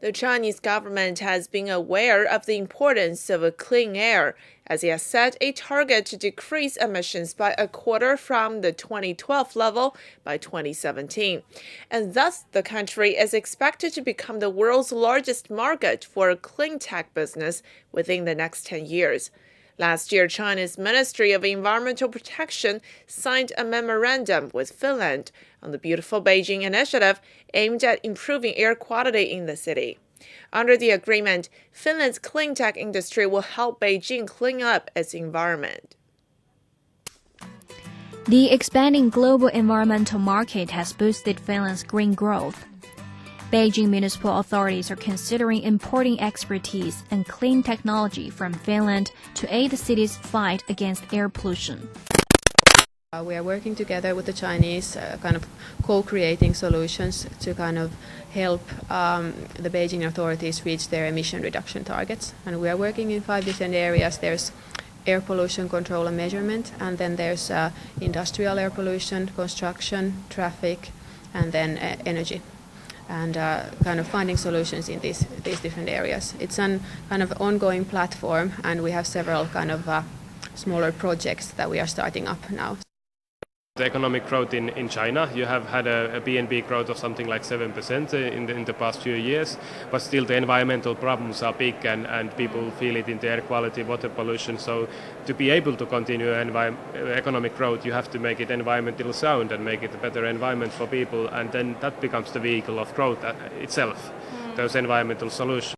The Chinese government has been aware of the importance of clean air, as it has set a target to decrease emissions by a quarter from the 2012 level by 2017. And thus, the country is expected to become the world's largest market for cleantech business within the next 10 years. Last year, China's Ministry of Environmental Protection signed a memorandum with Finland on the Beautiful Beijing initiative aimed at improving air quality in the city. Under the agreement, Finland's cleantech industry will help Beijing clean up its environment. The expanding global environmental market has boosted Finland's green growth. Beijing municipal authorities are considering importing expertise and clean technology from Finland to aid the city's fight against air pollution. We are working together with the Chinese, kind of co-creating solutions to kind of help the Beijing authorities reach their emission reduction targets. And we are working in 5 different areas. There's air pollution control and measurement, and then there's industrial air pollution, construction, traffic, and then energy. And kind of finding solutions in these different areas. It's an kind of ongoing platform, and we have several kind of smaller projects that we are starting up now. The economic growth in China, you have had a BNP growth of something like 7% in the past few years, but still the environmental problems are big and people feel it in the air quality, water pollution. So to be able to continue economic growth, you have to make it environmentally sound and make it a better environment for people, and then that becomes the vehicle of growth itself, those environmental solutions.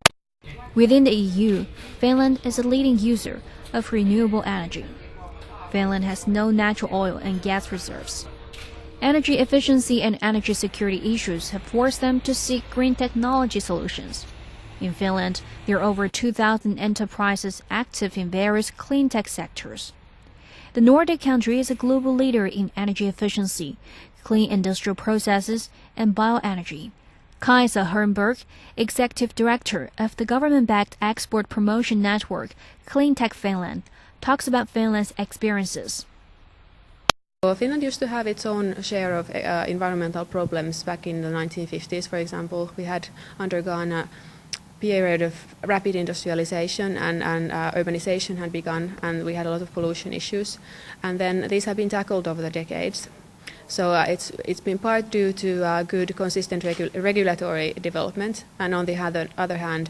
Within the EU, Finland is a leading user of renewable energy. Finland has no natural oil and gas reserves. Energy efficiency and energy security issues have forced them to seek green technology solutions. In Finland, there are over 2,000 enterprises active in various clean tech sectors. The Nordic country is a global leader in energy efficiency, clean industrial processes, and bioenergy. Kaisa Hernberg, executive director of the government-backed export promotion network Cleantech Finland, talks about Finland's experiences. Well, Finland used to have its own share of environmental problems back in the 1950s, for example. We had undergone a period of rapid industrialization and urbanization had begun, and we had a lot of pollution issues. And then these have been tackled over the decades. So it's been part due to good, consistent regulatory development, and on the other hand,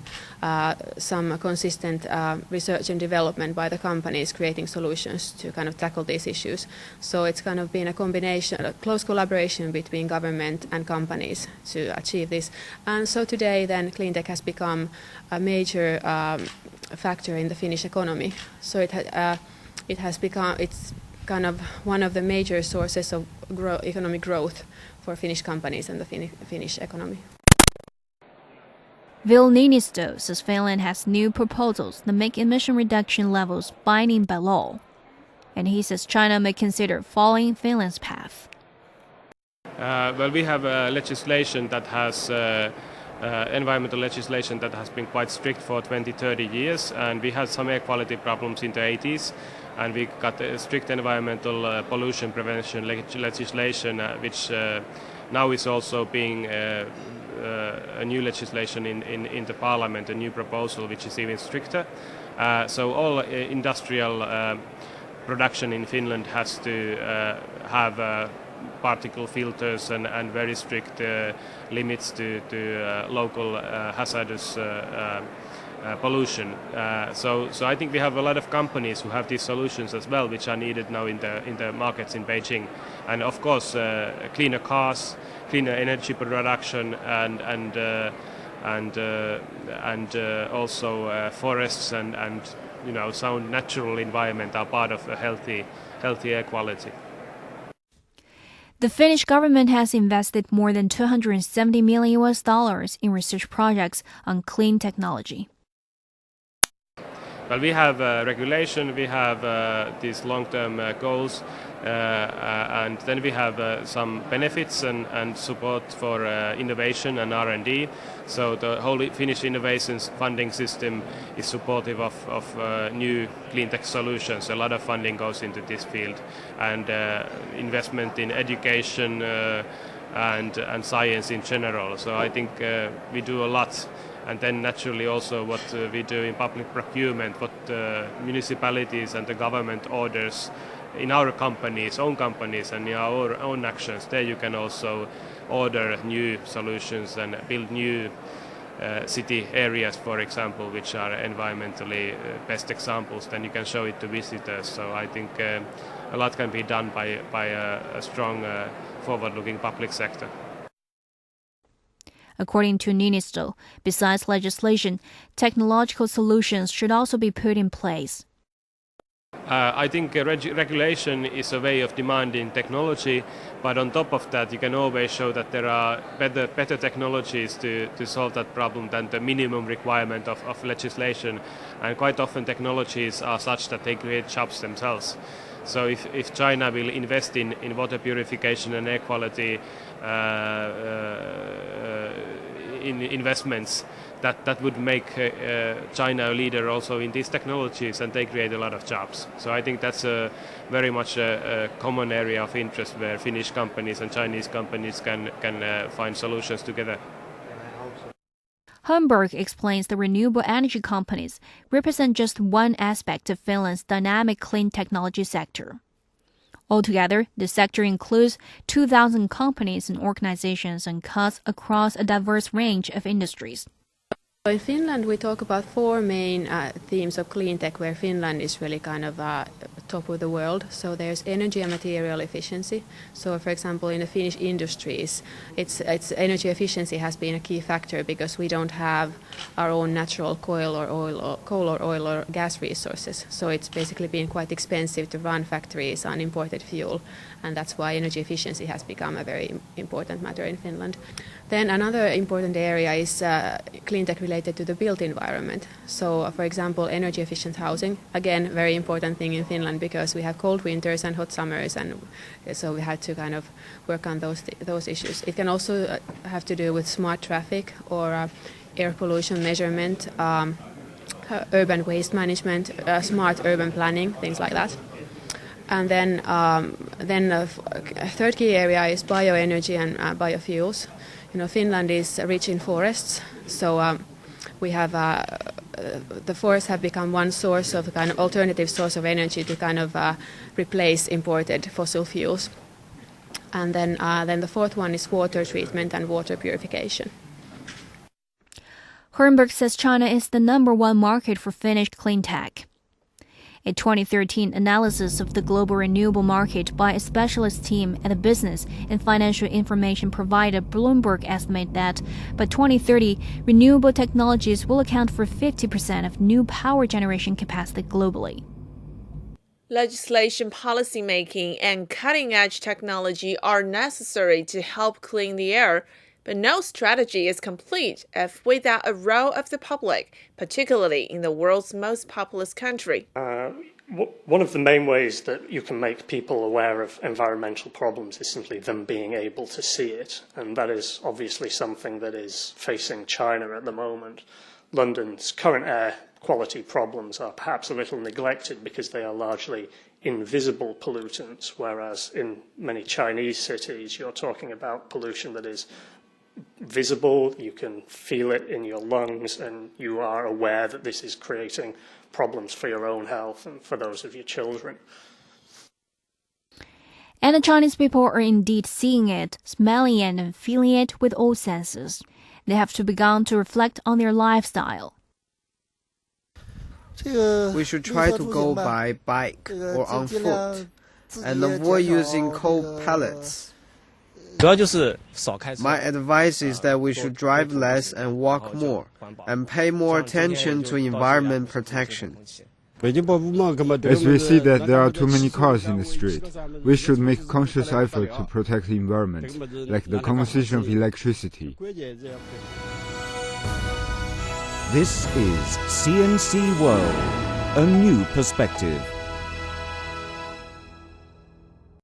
some consistent research and development by the companies creating solutions to kind of tackle these issues. So it's kind of been a combination, a close collaboration between government and companies to achieve this. And so today, then, cleantech has become a major factor in the Finnish economy. So it has become kind of one of the major sources of economic growth for Finnish companies and the Finnish economy. Ville Niinisto says Finland has new proposals that make emission reduction levels binding by law. And he says China may consider following Finland's path. Well, we have legislation that has environmental legislation that has been quite strict for 20-30 years, and we had some air quality problems in the 80s. And we got a strict environmental pollution prevention legislation, which now is also being a new legislation in the parliament, a new proposal which is even stricter. So all industrial production in Finland has to have particle filters and very strict limits to local hazardous pollution. So I think we have a lot of companies who have these solutions as well, which are needed now in the markets in Beijing. And of course, cleaner cars, cleaner energy production, and also forests and sound natural environment are part of a healthy air quality. The Finnish government has invested more than $270 million in research projects on clean technology. Well, we have regulation, we have these long-term goals, and then we have some benefits and support for innovation and R&D. So the whole Finnish innovations funding system is supportive of new clean tech solutions. A lot of funding goes into this field, and investment in education and science in general. So I think we do a lot And then naturally also what we do in public procurement, what municipalities and the government orders in our companies, own companies, and in our own actions. There you can also order new solutions and build new city areas, for example, which are environmentally best examples. Then you can show it to visitors. So I think a lot can be done by a strong forward-looking public sector. According to Niinisto, besides legislation, technological solutions should also be put in place. I think regulation is a way of demanding technology, but on top of that you can always show that there are better technologies to solve that problem than the minimum requirement of legislation, and quite often technologies are such that they create jobs themselves. So if China will invest in water purification and air quality in investments, that would make China a leader also in these technologies, and they create a lot of jobs. So I think that's very much a common area of interest where Finnish companies and Chinese companies can find solutions together. Holmberg explains the renewable energy companies represent just one aspect of Finland's dynamic clean technology sector. Altogether, the sector includes 2,000 companies and organizations and cuts across a diverse range of industries. In Finland, we talk about four main themes of clean tech where Finland is really kind of top of the world. So there's energy and material efficiency. So for example, in the Finnish industries, its energy efficiency has been a key factor because we don't have our own natural coal or oil or gas resources. So it's basically been quite expensive to run factories on imported fuel, and that's why energy efficiency has become a very important matter in Finland. Then another important area is clean tech related to the built environment. So, for example, energy efficient housing, again, very important thing in Finland because we have cold winters and hot summers, and so we had to kind of work on those issues. It can also have to do with smart traffic or air pollution measurement, urban waste management, smart urban planning, things like that. And then a third key area is bioenergy and biofuels. You know, Finland is rich in forests, so we have the forests have become one source of kind of alternative source of energy to kind of replace imported fossil fuels. And then the fourth one is water treatment and water purification. Holmberg says China is the #1 market for Finnish clean tech. A 2013 analysis of the global renewable market by a specialist team at a business and financial information provider Bloomberg estimate that by 2030, renewable technologies will account for 50% of new power generation capacity globally. Legislation, policymaking, and cutting-edge technology are necessary to help clean the air, but no strategy is complete if without a role of the public, particularly in the world's most populous country. One of the main ways that you can make people aware of environmental problems is simply them being able to see it, and that is obviously something that is facing China at the moment. London's current air quality problems are perhaps a little neglected because they are largely invisible pollutants, whereas in many Chinese cities you're talking about pollution that is visible, you can feel it in your lungs, and you are aware that this is creating problems for your own health and for those of your children. And the Chinese people are indeed seeing it, smelling it, and feeling it with all senses. They have to begin to reflect on their lifestyle. We should try to go by bike or on foot and avoid using coal pellets. My advice is that we should drive less and walk more, and pay more attention to environment protection. As we see that there are too many cars in the street, we should make a conscious effort to protect the environment, like the conservation of electricity. This is CNC World, a new perspective.